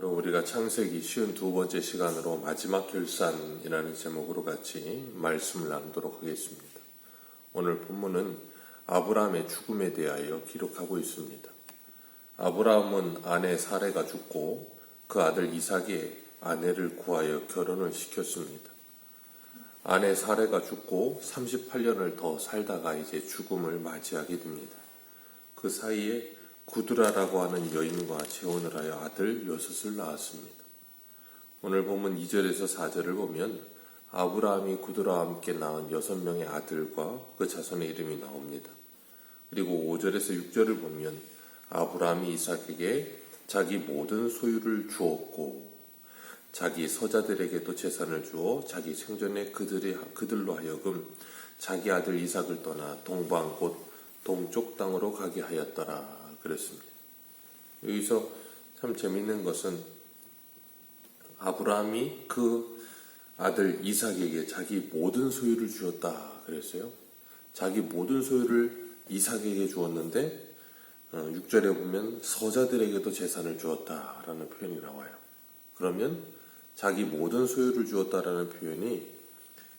그럼 우리가 창세기 52번째 시간으로 마지막 결산이라는 제목으로 같이 말씀을 나누도록 하겠습니다. 오늘 본문은 아브라함의 죽음에 대하여 기록하고 있습니다. 아브라함은 아내 사레가 죽고 그 아들 이삭의 아내를 구하여 결혼을 시켰습니다. 아내 사레가 죽고 38년을 더 살다가 이제 죽음을 맞이하게 됩니다. 그 사이에 구드라라고 하는 여인과 재혼을 하여 아들 여섯을 낳았습니다. 오늘 보면 2절에서 4절을 보면 아브라함이 구드라와 함께 낳은 6명의 아들과 그 자손의 이름이 나옵니다. 그리고 5절에서 6절을 보면 아브라함이 이삭에게 자기 모든 소유를 주었고 자기 서자들에게도 재산을 주어 자기 생전에 그들로 하여금 자기 아들 이삭을 떠나 동방 곧 동쪽 땅으로 가게 하였더라 그랬습니다. 여기서 참 재밌는 것은 아브라함이 그 아들 이삭에게 자기 모든 소유를 주었다 그랬어요. 자기 모든 소유를 이삭에게 주었는데 6절에 보면 서자들에게도 재산을 주었다라는 표현이 나와요. 그러면 자기 모든 소유를 주었다라는 표현이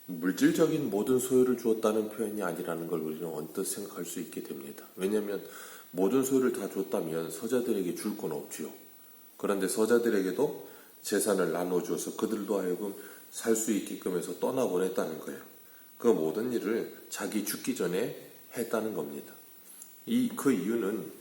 물질적인 모든 소유를 주었다는 표현이 아니라는 걸 우리는 언뜻 생각할 수 있게 됩니다. 왜냐하면 모든 소유를 다 줬다면 서자들에게 줄 건 없지요. 그런데 서자들에게도 재산을 나눠주어서 그들도 하여금 살 수 있게끔 해서 떠나보냈다는 거예요. 그 모든 일을 자기 죽기 전에 했다는 겁니다. 그 이유는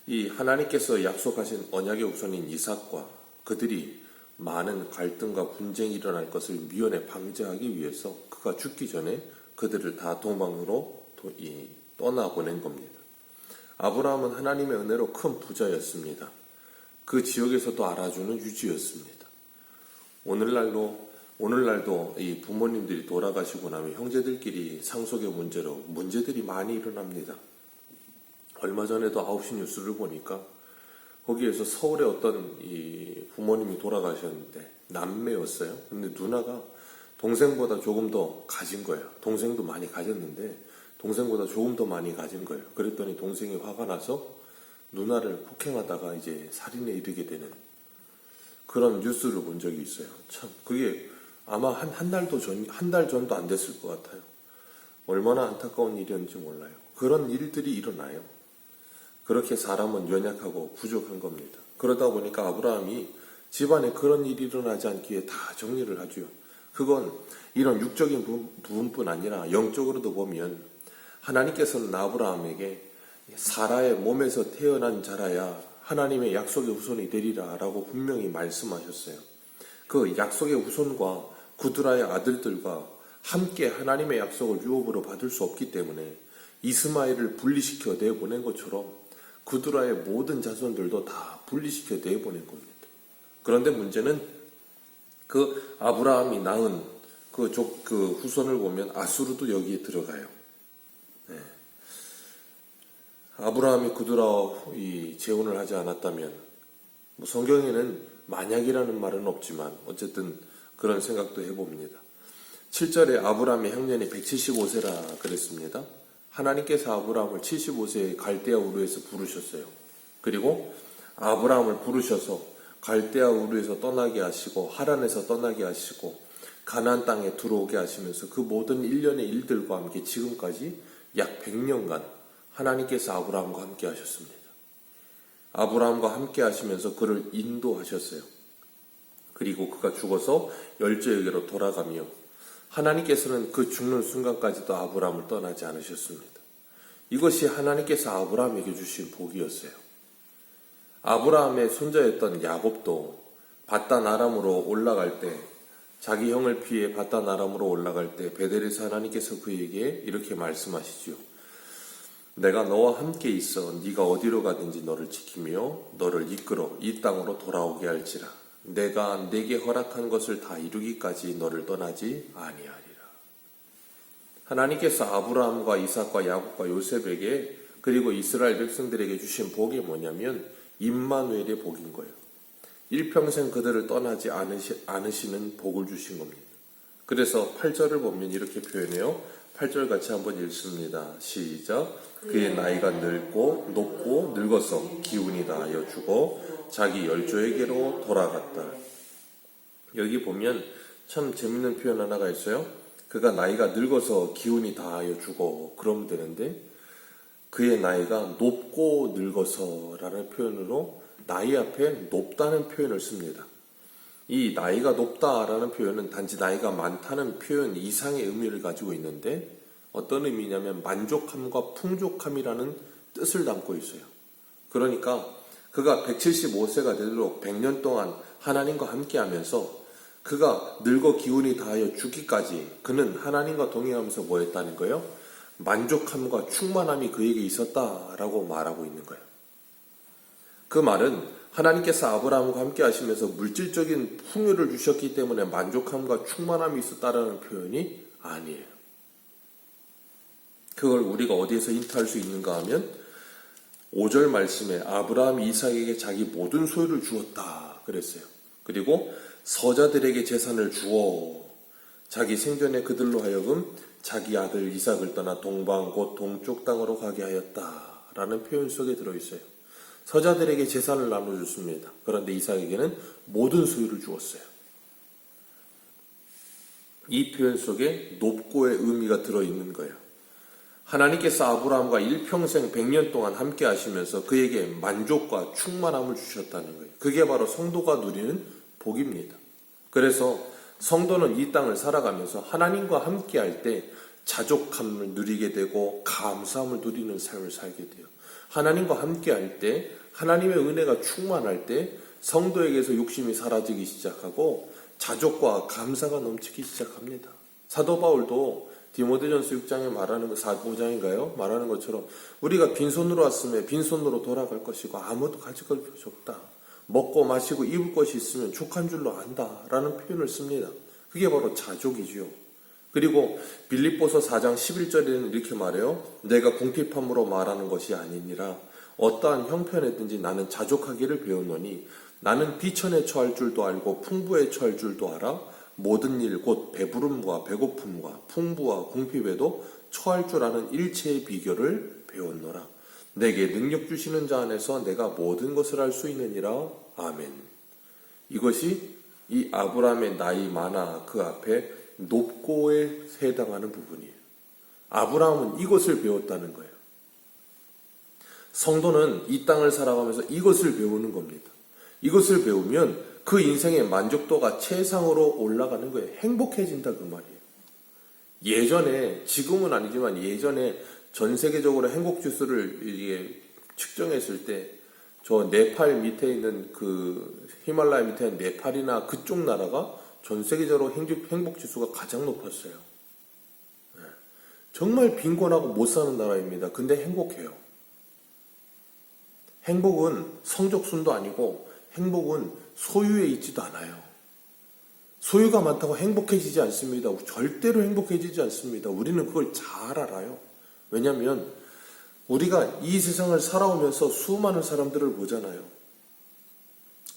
이 하나님께서 약속하신 언약의 후손인 이삭과 그들이 많은 갈등과 분쟁이 일어날 것을 미연에 방지하기 위해서 그가 죽기 전에 그들을 다 동방으로 떠나보낸 겁니다. 아브라함은 하나님의 은혜로 큰 부자였습니다. 그 지역에서도 알아주는 유지였습니다. 오늘날도 이 부모님들이 돌아가시고 나면 형제들끼리 상속의 문제로 문제들이 많이 일어납니다. 얼마 전에도 9시 뉴스를 보니까 거기에서 서울에 어떤 이 부모님이 돌아가셨는데 남매였어요. 근데 누나가 동생보다 조금 더 가진 거예요. 동생도 많이 가졌는데 동생보다 조금 더 많이 가진 거예요. 그랬더니 동생이 화가 나서 누나를 폭행하다가 이제 살인에 이르게 되는 그런 뉴스를 본 적이 있어요. 참 그게 아마 한 달 전도 안 됐을 것 같아요. 얼마나 안타까운 일이었는지 몰라요. 그런 일들이 일어나요. 그렇게 사람은 연약하고 부족한 겁니다. 그러다 보니까 아브라함이 집안에 그런 일이 일어나지 않기에 다 정리를 하죠. 그건 이런 육적인 부분뿐 아니라 영적으로도 보면 하나님께서는 아브라함에게 사라의 몸에서 태어난 자라야 하나님의 약속의 후손이 되리라 라고 분명히 말씀하셨어요. 그 약속의 후손과 구드라의 아들들과 함께 하나님의 약속을 유업으로 받을 수 없기 때문에 이스마엘을 분리시켜 내보낸 것처럼 구드라의 모든 자손들도 다 분리시켜 내보낸 겁니다. 그런데 문제는 그 아브라함이 낳은 그 후손을 보면 아수르도 여기에 들어가요. 네. 아브라함이 구드라와 재혼을 하지 않았다면 성경에는 만약이라는 말은 없지만 어쨌든 그런 생각도 해봅니다. 7절에 아브라함의 형년이 175세라 그랬습니다. 하나님께서 아브라함을 75세에 갈대아 우르에서 부르셨어요. 그리고 아브라함을 부르셔서 갈대아 우르에서 떠나게 하시고 하란에서 떠나게 하시고 가나안 땅에 들어오게 하시면서 그 모든 일련의 일들과 함께 지금까지 약 100년간 하나님께서 아브라함과 함께 하셨습니다. 아브라함과 함께 하시면서 그를 인도하셨어요. 그리고 그가 죽어서 열조에게로 돌아가며 하나님께서는 그 죽는 순간까지도 아브라함을 떠나지 않으셨습니다. 이것이 하나님께서 아브라함에게 주신 복이었어요. 아브라함의 손자였던 야곱도 바단 아람으로 올라갈 때 자기 형을 피해 바단 아람으로 올라갈 때 베델에서 하나님께서 그에게 이렇게 말씀하시죠. 내가 너와 함께 있어 네가 어디로 가든지 너를 지키며 너를 이끌어 이 땅으로 돌아오게 할지라. 내가 네게 허락한 것을 다 이루기까지 너를 떠나지 아니하리라. 하나님께서 아브라함과 이삭과 야곱과 요셉에게 그리고 이스라엘 백성들에게 주신 복이 뭐냐면 임마누엘의 복인 거예요. 일평생 그들을 떠나지 않으시는 복을 주신 겁니다. 그래서 8절을 보면 이렇게 표현해요. 8절 같이 한번 읽습니다. 시작. 그의 나이가 늙고 높고 늙어서 기운이 다하여 죽어 자기 열조에게로 돌아갔다. 여기 보면 참 재밌는 표현 하나가 있어요. 그가 나이가 늙어서 기운이 다하여 죽어 그러면 되는데 그의 나이가 높고 늙어서 라는 표현으로 나이 앞에 높다는 표현을 씁니다. 이 나이가 높다라는 표현은 단지 나이가 많다는 표현 이상의 의미를 가지고 있는데 어떤 의미냐면 만족함과 풍족함이라는 뜻을 담고 있어요. 그러니까 그가 175세가 되도록 100년 동안 하나님과 함께 하면서 그가 늙어 기운이 다하여 죽기까지 그는 하나님과 동행하면서 뭐 했다는 거예요? 만족함과 충만함이 그에게 있었다라고 말하고 있는 거예요. 그 말은 하나님께서 아브라함과 함께 하시면서 물질적인 풍요를 주셨기 때문에 만족함과 충만함이 있었다라는 표현이 아니에요. 그걸 우리가 어디에서 인터할 수 있는가 하면 5절 말씀에 아브라함이 이삭에게 자기 모든 소유를 주었다 그랬어요. 그리고 서자들에게 재산을 주어 자기 생전에 그들로 하여금 자기 아들 이삭을 떠나 동방 곧 동쪽 땅으로 가게 하였다라는 표현 속에 들어있어요. 서자들에게 재산을 나눠줬습니다. 그런데 이삭에게는 모든 소유를 주었어요. 이 표현 속에 높고의 의미가 들어있는 거예요. 하나님께서 아브라함과 일평생 100년 동안 함께 하시면서 그에게 만족과 충만함을 주셨다는 거예요. 그게 바로 성도가 누리는 복입니다. 그래서 성도는 이 땅을 살아가면서 하나님과 함께 할 때 자족함을 누리게 되고 감사함을 누리는 삶을 살게 돼요. 하나님과 함께 할 때 하나님의 은혜가 충만할 때 성도에게서 욕심이 사라지기 시작하고 자족과 감사가 넘치기 시작합니다. 사도 바울도 디모데전서 6장에 말하는 거 5장인가요? 말하는 것처럼 우리가 빈손으로 왔으면 빈손으로 돌아갈 것이고 아무도 가져갈 것이 없다. 먹고 마시고 입을 것이 있으면 족한 줄로 안다라는 표현을 씁니다. 그게 바로 자족이지요. 그리고 빌립보서 4장 11절에는 이렇게 말해요. 내가 궁핍함으로 말하는 것이 아니니라 어떠한 형편에든지 나는 자족하기를 배우노니 나는 비천에 처할 줄도 알고 풍부에 처할 줄도 알아 모든 일 곧 배부름과 배고픔과 풍부와 궁핍에도 처할 줄 아는 일체의 비결을 배웠노라. 내게 능력 주시는 자 안에서 내가 모든 것을 할 수 있느니라. 아멘. 이것이 이 아브라함의 나이 많아 그 앞에 높고에 해당하는 부분이에요. 아브라함은 이것을 배웠다는 거예요. 성도는 이 땅을 살아가면서 이것을 배우는 겁니다. 이것을 배우면 그 인생의 만족도가 최상으로 올라가는 거예요. 행복해진다 그 말이에요. 예전에 지금은 아니지만 예전에 전 세계적으로 행복 지수를 이게 측정했을 때 저 네팔 밑에 있는 그 히말라야 밑에 있는 네팔이나 그쪽 나라가 전 세계적으로 행복 지수가 가장 높았어요. 정말 빈곤하고 못 사는 나라입니다. 근데 행복해요. 행복은 성적순도 아니고 행복은 소유에 있지도 않아요. 소유가 많다고 행복해지지 않습니다. 절대로 행복해지지 않습니다. 우리는 그걸 잘 알아요. 왜냐하면 우리가 이 세상을 살아오면서 수많은 사람들을 보잖아요.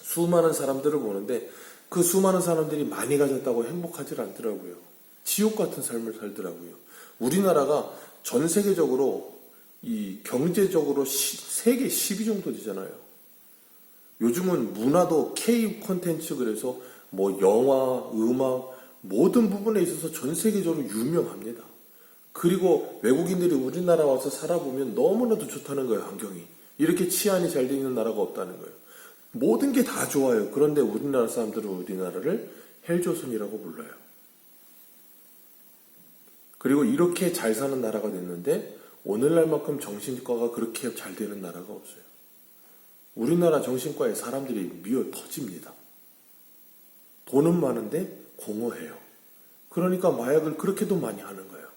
수많은 사람들을 보는데 그 수많은 사람들이 많이 가졌다고 행복하지 않더라고요. 지옥 같은 삶을 살더라고요. 우리나라가 전 세계적으로 이 경제적으로 세계 10위 정도 되잖아요. 요즘은 문화도 K 콘텐츠 그래서 뭐 영화, 음악 모든 부분에 있어서 전 세계적으로 유명합니다. 그리고 외국인들이 우리나라 와서 살아보면 너무나도 좋다는 거예요. 환경이. 이렇게 치안이 잘 돼 있는 나라가 없다는 거예요. 모든 게 다 좋아요. 그런데 우리나라 사람들은 우리나라를 헬조선이라고 불러요. 그리고 이렇게 잘 사는 나라가 됐는데 오늘날만큼 정신과가 그렇게 잘 되는 나라가 없어요. 우리나라 정신과에 사람들이 미어 터집니다. 돈은 많은데 공허해요. 그러니까 마약을 그렇게도 많이 하는 거예요.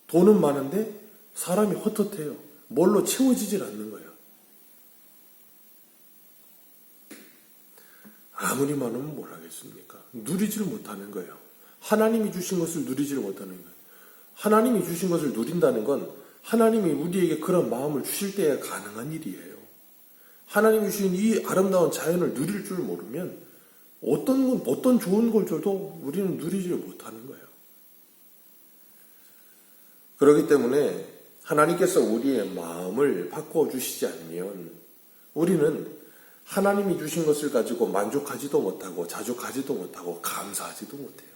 돈은 많은데 사람이 헛헛해요. 뭘로 채워지질 않는 거예요. 아무리 많으면 뭘 하겠습니까? 누리지를 못하는 거예요. 하나님이 주신 것을 누리지를 못하는 거예요. 하나님이 주신 것을 누린다는 건 하나님이 우리에게 그런 마음을 주실 때야 가능한 일이에요. 하나님이 주신 이 아름다운 자연을 누릴 줄 모르면 어떤 좋은 걸 줘도 우리는 누리지 못하는 거예요. 그렇기 때문에 하나님께서 우리의 마음을 바꿔 주시지 않으면 우리는 하나님이 주신 것을 가지고 만족하지도 못하고 자족하지도 못하고 감사하지도 못해요.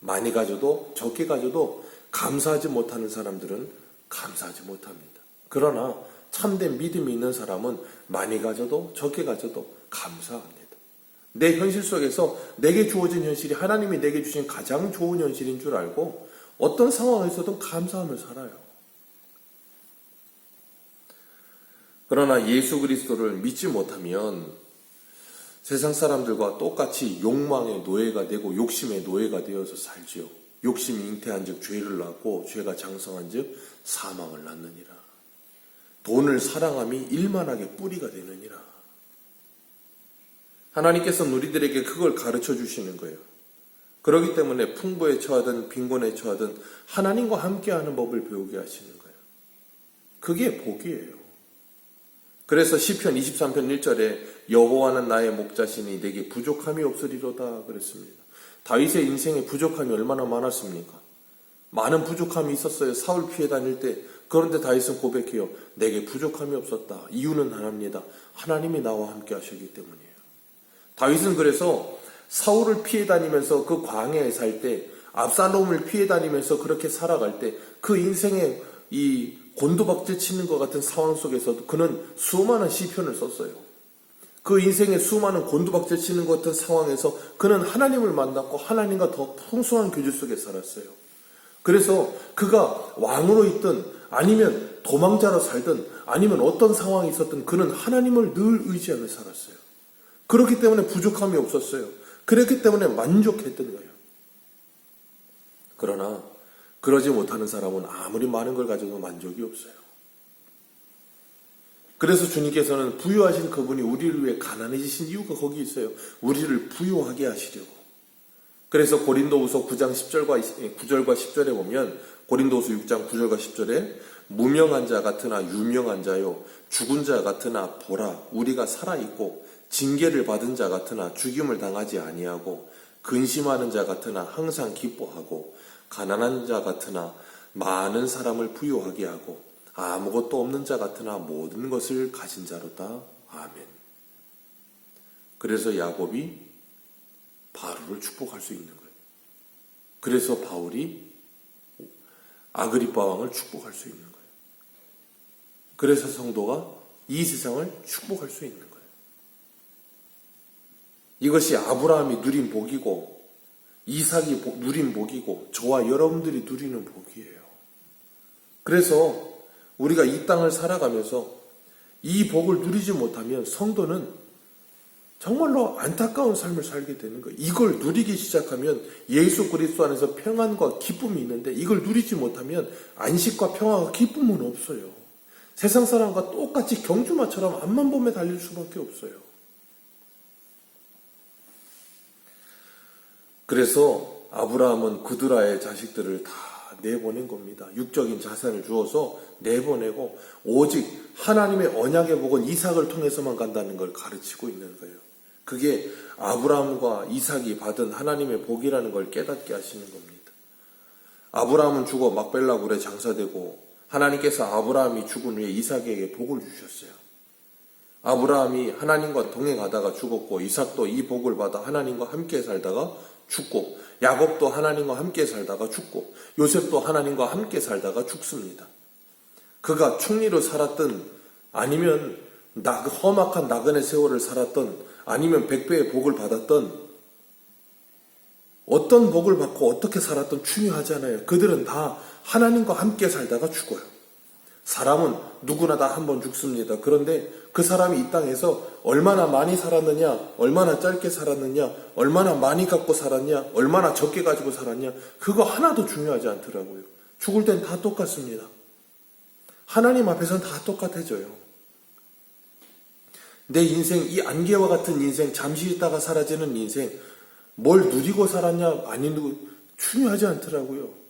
많이 가져도 적게 가져도 감사하지 못하는 사람들은 감사하지 못합니다. 그러나 참된 믿음이 있는 사람은 많이 가져도 적게 가져도 감사합니다. 내 현실 속에서 내게 주어진 현실이 하나님이 내게 주신 가장 좋은 현실인 줄 알고 어떤 상황에서든 감사하며 살아요. 그러나 예수 그리스도를 믿지 못하면 세상 사람들과 똑같이 욕망의 노예가 되고 욕심의 노예가 되어서 살지요. 욕심이 잉태한 즉 죄를 낳고 죄가 장성한 즉 사망을 낳느니라. 돈을 사랑함이 일만하게 뿌리가 되느니라. 하나님께서는 우리들에게 그걸 가르쳐 주시는 거예요. 그렇기 때문에 풍부에 처하든 빈곤에 처하든 하나님과 함께하는 법을 배우게 하시는 거예요. 그게 복이에요. 그래서 시편 23편 1절에 여호와는 나의 목자시니 내게 부족함이 없으리로다 그랬습니다. 다윗의 인생에 부족함이 얼마나 많았습니까? 많은 부족함이 있었어요. 사울 피해 다닐 때. 그런데 다윗은 고백해요. 내게 부족함이 없었다. 이유는 하나입니다. 하나님이 나와 함께 하셨기 때문이에요. 다윗은 그래서 사울을 피해 다니면서 그 광야에 살 때, 압살롬을 피해 다니면서 그렇게 살아갈 때 그 인생에 이 곤두박질 치는 것 같은 상황 속에서도 그는 수많은 시편을 썼어요. 그 인생에 수많은 곤두박질 치는 것 같은 상황에서 그는 하나님을 만났고 하나님과 더 풍성한 교제 속에 살았어요. 그래서 그가 왕으로 있든 아니면 도망자로 살든 아니면 어떤 상황이 있었든 그는 하나님을 늘 의지하며 살았어요. 그렇기 때문에 부족함이 없었어요. 그렇기 때문에 만족했던 거예요. 그러나 그러지 못하는 사람은 아무리 많은 걸 가져도 만족이 없어요. 그래서 주님께서는 부유하신 그분이 우리를 위해 가난해지신 이유가 거기 있어요. 우리를 부유하게 하시려고. 그래서 고린도후서 9장 9절과 10절에 보면 고린도후서 6장 9절과 10절에 무명한 자 같으나 유명한 자요 죽은 자 같으나 보라 우리가 살아있고 징계를 받은 자 같으나 죽임을 당하지 아니하고 근심하는 자 같으나 항상 기뻐하고 가난한 자 같으나 많은 사람을 부유하게 하고 아무것도 없는 자 같으나 모든 것을 가진 자로다. 아멘. 그래서 야곱이 바로를 축복할 수 있는 거예요. 그래서 바울이 아그리빠 왕을 축복할 수 있는 거예요. 그래서 성도가 이 세상을 축복할 수 있는 거예요. 이것이 아브라함이 누린 복이고 이삭이 누린 복이고 저와 여러분들이 누리는 복이에요. 그래서 우리가 이 땅을 살아가면서 이 복을 누리지 못하면 성도는 정말로 안타까운 삶을 살게 되는 거예요. 이걸 누리기 시작하면 예수 그리스도 안에서 평안과 기쁨이 있는데 이걸 누리지 못하면 안식과 평화와 기쁨은 없어요. 세상 사람과 똑같이 경주마처럼 앞만 보며 달릴 수밖에 없어요. 그래서 아브라함은 그드라의 자식들을 다 내보낸 겁니다. 육적인 자산을 주어서 내보내고 오직 하나님의 언약의 복은 이삭을 통해서만 간다는 걸 가르치고 있는 거예요. 그게 아브라함과 이삭이 받은 하나님의 복이라는 걸 깨닫게 하시는 겁니다. 아브라함은 죽어 막벨라 굴에 장사되고 하나님께서 아브라함이 죽은 후에 이삭에게 복을 주셨어요. 아브라함이 하나님과 동행하다가 죽었고 이삭도 이 복을 받아 하나님과 함께 살다가 죽고 야곱도 하나님과 함께 살다가 죽고 요셉도 하나님과 함께 살다가 죽습니다. 그가 총리로 살았던 아니면 험악한 나그네 세월을 살았던 아니면 100배의 복을 받았던 어떤 복을 받고 어떻게 살았던 중요하지 않아요. 그들은 다 하나님과 함께 살다가 죽어요. 사람은 누구나 다 한 번 죽습니다. 그런데 그 사람이 이 땅에서 얼마나 많이 살았느냐, 얼마나 짧게 살았느냐, 얼마나 많이 갖고 살았냐, 얼마나 적게 가지고 살았냐, 그거 하나도 중요하지 않더라고요. 죽을 땐 다 똑같습니다. 하나님 앞에서는 다 똑같아져요. 내 인생, 이 안개와 같은 인생, 잠시 있다가 사라지는 인생, 뭘 누리고 살았냐, 중요하지 않더라고요.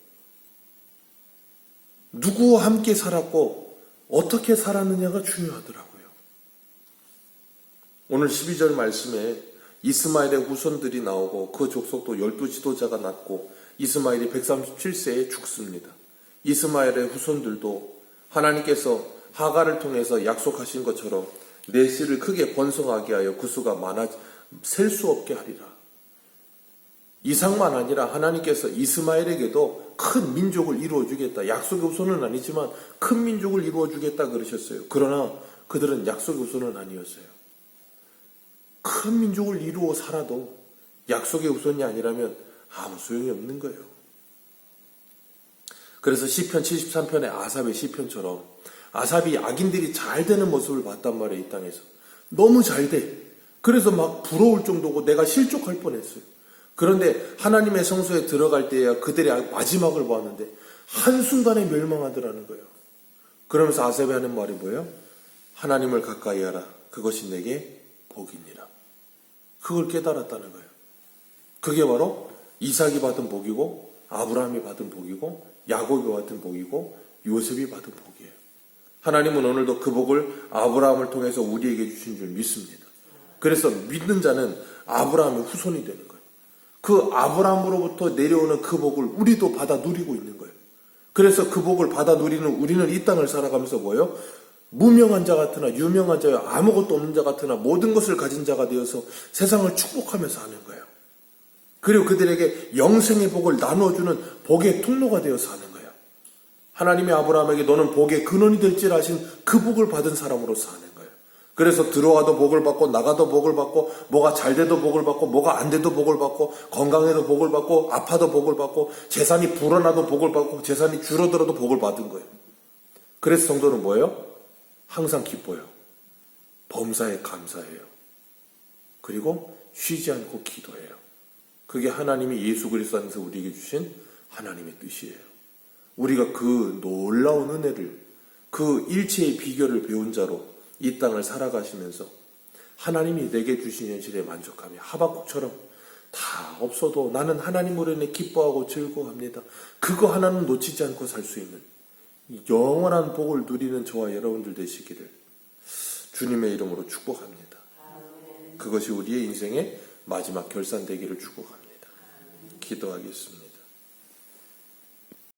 누구와 함께 살았고 어떻게 살았느냐가 중요하더라고요. 오늘 12절 말씀에 이스마엘의 후손들이 나오고 그 족속도 12지도자가 났고 이스마엘이 137세에 죽습니다. 이스마엘의 후손들도 하나님께서 하갈을 통해서 약속하신 것처럼 내 씨를 크게 번성하게 하여 그 수가 많아 셀 수 없게 하리라. 이상만 아니라 하나님께서 이스마엘에게도 큰 민족을 이루어주겠다. 약속의 후손은 아니지만 큰 민족을 이루어주겠다 그러셨어요. 그러나 그들은 약속의 후손은 아니었어요. 큰 민족을 이루어 살아도 약속의 후손이 아니라면 아무 소용이 없는 거예요. 그래서 시편 73편의 아삽의 시편처럼 아삽이 악인들이 잘 되는 모습을 봤단 말이에요. 이 땅에서 너무 잘 돼. 그래서 막 부러울 정도고 내가 실족할 뻔했어요. 그런데 하나님의 성소에 들어갈 때야 그들의 마지막을 보았는데 한순간에 멸망하더라는 거예요. 그러면서 아삽이 하는 말이 뭐예요? 하나님을 가까이 하라. 그것이 내게 복이니라. 그걸 깨달았다는 거예요. 그게 바로 이삭이 받은 복이고 아브라함이 받은 복이고 야곱이 받은 복이고 요셉이 받은 복이에요. 하나님은 오늘도 그 복을 아브라함을 통해서 우리에게 주신 줄 믿습니다. 그래서 믿는 자는 아브라함의 후손이 되는 거예요. 그 아브라함으로부터 내려오는 그 복을 우리도 받아 누리고 있는 거예요. 그래서 그 복을 받아 누리는 우리는 이 땅을 살아가면서 뭐예요? 무명한 자 같으나 유명한 자여 아무것도 없는 자 같으나 모든 것을 가진 자가 되어서 세상을 축복하면서 하는 거예요. 그리고 그들에게 영생의 복을 나눠주는 복의 통로가 되어서 하는 거예요. 하나님이 아브라함에게 너는 복의 근원이 될지라 하신 그 복을 받은 사람으로서 하는 거예요. 그래서 들어와도 복을 받고 나가도 복을 받고 뭐가 잘 돼도 복을 받고 뭐가 안 돼도 복을 받고 건강해도 복을 받고 아파도 복을 받고 재산이 불어나도 복을 받고 재산이 줄어들어도 복을 받은 거예요. 그래서 성도는 뭐예요? 항상 기뻐요. 범사에 감사해요. 그리고 쉬지 않고 기도해요. 그게 하나님이 예수 그리스도 안에서 우리에게 주신 하나님의 뜻이에요. 우리가 그 놀라운 은혜를, 그 일체의 비결을 배운 자로 이 땅을 살아가시면서 하나님이 내게 주신 현실에 만족하며 하박국처럼 다 없어도 나는 하나님으로 인해 기뻐하고 즐거워합니다. 그거 하나는 놓치지 않고 살 수 있는 영원한 복을 누리는 저와 여러분들 되시기를 주님의 이름으로 축복합니다. 그것이 우리의 인생의 마지막 결산되기를 축복합니다. 기도하겠습니다.